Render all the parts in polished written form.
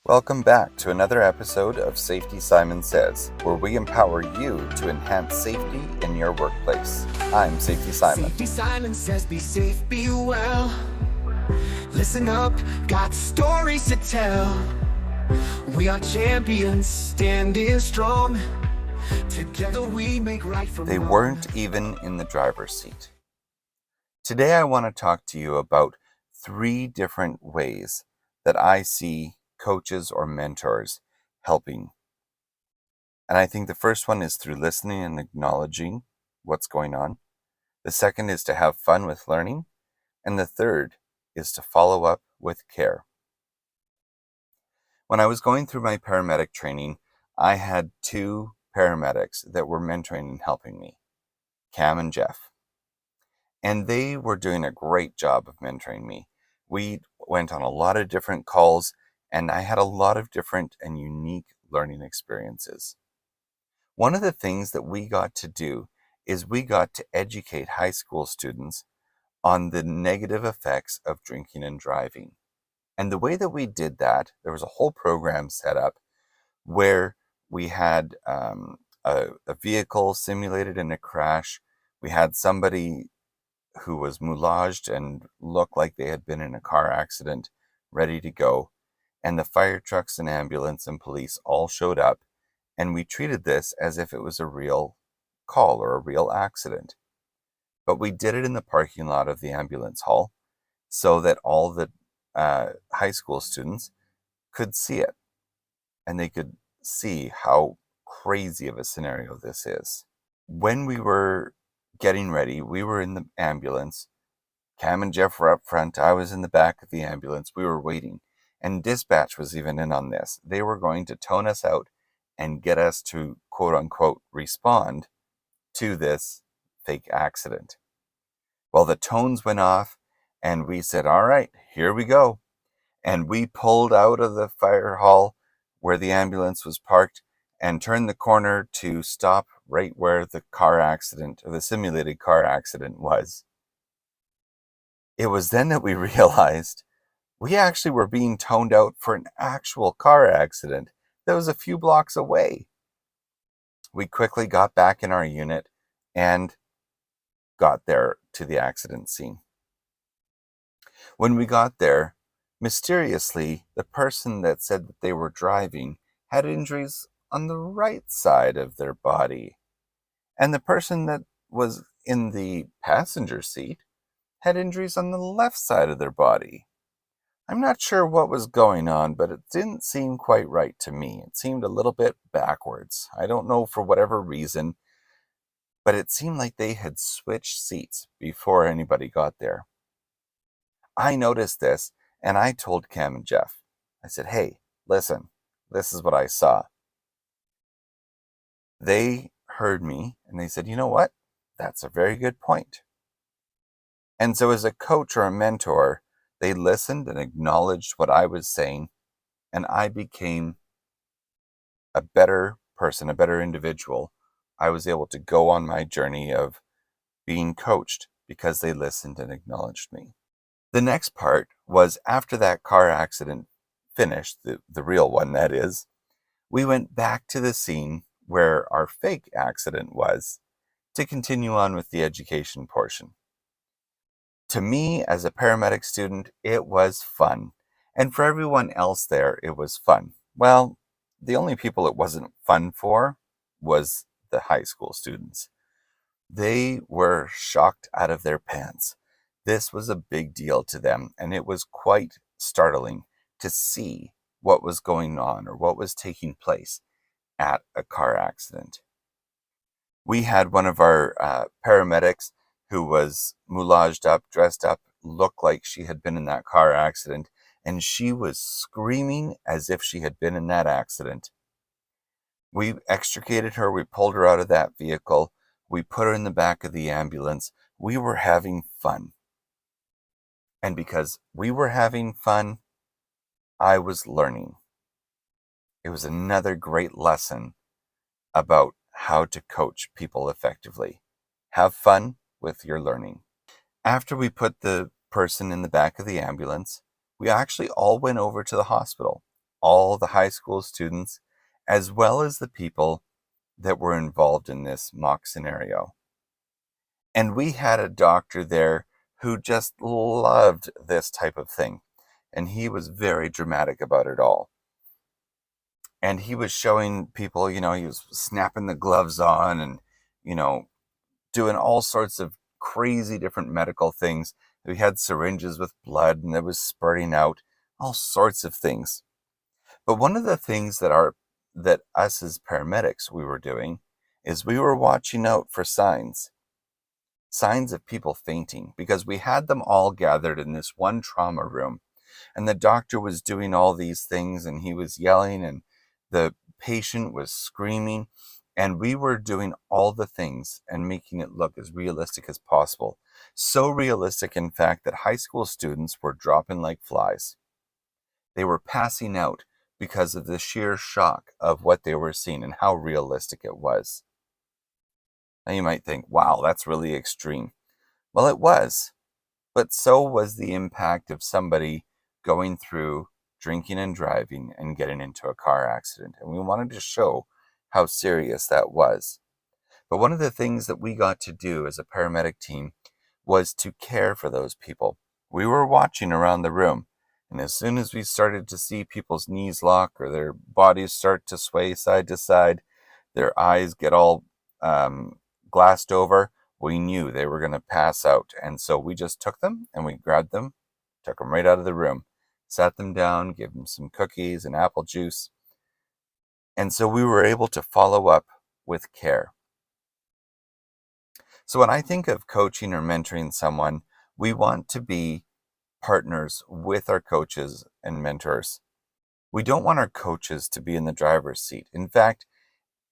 Welcome back to another episode of Safety Simon Says, where we empower you to enhance safety in your workplace. I'm Safety Simon. Safety Simon says be safe, be well. Listen up, got stories to tell. We are champions, standing strong. Together we make right from They wrong. weren't even in the driver's seat. Today I want to talk to you about 3 different ways that I see coaches or mentors helping. And I think the first one is through listening and acknowledging what's going on. The second is to have fun with learning. And the third is to follow up with care. When I was going through my paramedic training, I had 2 paramedics that were mentoring and helping me, Cam and Jeff. And they were doing a great job of mentoring me. We went on a lot of different calls, and I had a lot of different and unique learning experiences. One of the things that we got to do is we got to educate high school students on the negative effects of drinking and driving. And the way that we did that, there was a whole program set up where we had a vehicle simulated in a crash. We had somebody who was moulaged and looked like they had been in a car accident, ready to go. And the fire trucks and ambulance and police all showed up. And we treated this as if it was a real call or a real accident. But we did it in the parking lot of the ambulance hall so that all the high school students could see it. And they could see how crazy of a scenario this is. When we were getting ready, we were in the ambulance. Cam and Jeff were up front. I was in the back of the ambulance. We were waiting. And dispatch was even in on this. They were going to tone us out and get us to, quote unquote, respond to this fake accident. Well, the tones went off and we said, all right, here we go. And we pulled out of the fire hall where the ambulance was parked and turned the corner to stop right where the car accident, or the simulated car accident, was. It was then that we realized we actually were being toned out for an actual car accident that was a few blocks away. We quickly got back in our unit and got there to the accident scene. When we got there, mysteriously, the person that said that they were driving had injuries on the right side of their body. And the person that was in the passenger seat had injuries on the left side of their body. I'm not sure what was going on, but it didn't seem quite right to me. It seemed a little bit backwards. I don't know for whatever reason, but it seemed like they had switched seats before anybody got there. I noticed this, and I told Cam and Jeff. I said, hey, listen, this is what I saw. They heard me, and they said, you know what? That's a very good point. And so as a coach or a mentor, they listened and acknowledged what I was saying, and I became a better person, a better individual. I was able to go on my journey of being coached because they listened and acknowledged me. The next part was after that car accident finished, the real one that is, we went back to the scene where our fake accident was to continue on with the education portion. To me, as a paramedic student, it was fun. And for everyone else there, it was fun. Well, the only people it wasn't fun for was the high school students. They were shocked out of their pants. This was a big deal to them, and it was quite startling to see what was going on or what was taking place at a car accident. We had one of our paramedics who was moulaged up, dressed up, looked like she had been in that car accident, and she was screaming as if she had been in that accident. We extricated her, we pulled her out of that vehicle, we put her in the back of the ambulance. We were having fun. And because we were having fun, I was learning. It was another great lesson about how to coach people effectively. Have fun with your learning. After we put the person in the back of the ambulance, we actually all went over to the hospital. all the high school students, as well as the people that were involved in this mock scenario. And we had a doctor there who just loved this type of thing. And he was very dramatic about it all. And he was showing people, he was snapping the gloves on and, doing all sorts of crazy different medical things. We had syringes with blood and it was spurting out, all sorts of things. But one of the things that us as paramedics we were doing is we were watching out for signs of people fainting, because we had them all gathered in this one trauma room, and the doctor was doing all these things and he was yelling and the patient was screaming, and we were doing all the things and making it look as realistic as possible. So realistic, in fact, that high school students were dropping like flies. They were passing out because of the sheer shock of what they were seeing and how realistic it was. Now you might think, wow, that's really extreme. Well, it was, but so was the impact of somebody going through drinking and driving and getting into a car accident. And we wanted to show how serious that was. But one of the things that we got to do as a paramedic team was to care for those people. We were watching around the room, and as soon as we started to see people's knees lock or their bodies start to sway side to side, their eyes get all glassed over, we knew they were going to pass out. And so we just took them and we grabbed them, took them right out of the room, sat them down, gave them some cookies and apple juice. And so we were able to follow up with care. So when I think of coaching or mentoring someone, we want to be partners with our coaches and mentors. We don't want our coaches to be in the driver's seat. In fact,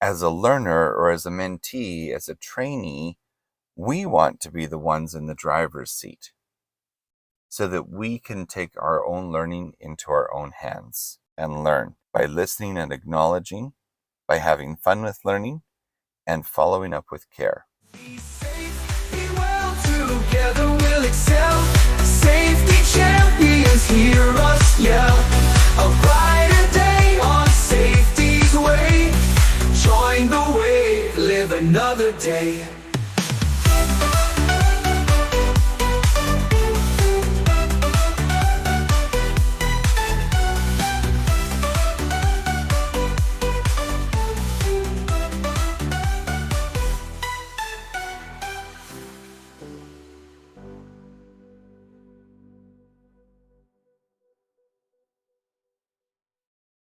as a learner or as a mentee, as a trainee, we want to be the ones in the driver's seat so that we can take our own learning into our own hands and learn by listening and acknowledging, by having fun with learning, and following up with care. Be safe, be well, together we'll excel. Safety champions, hear us yell. A brighter day on safety's way. Join the wave, live another day.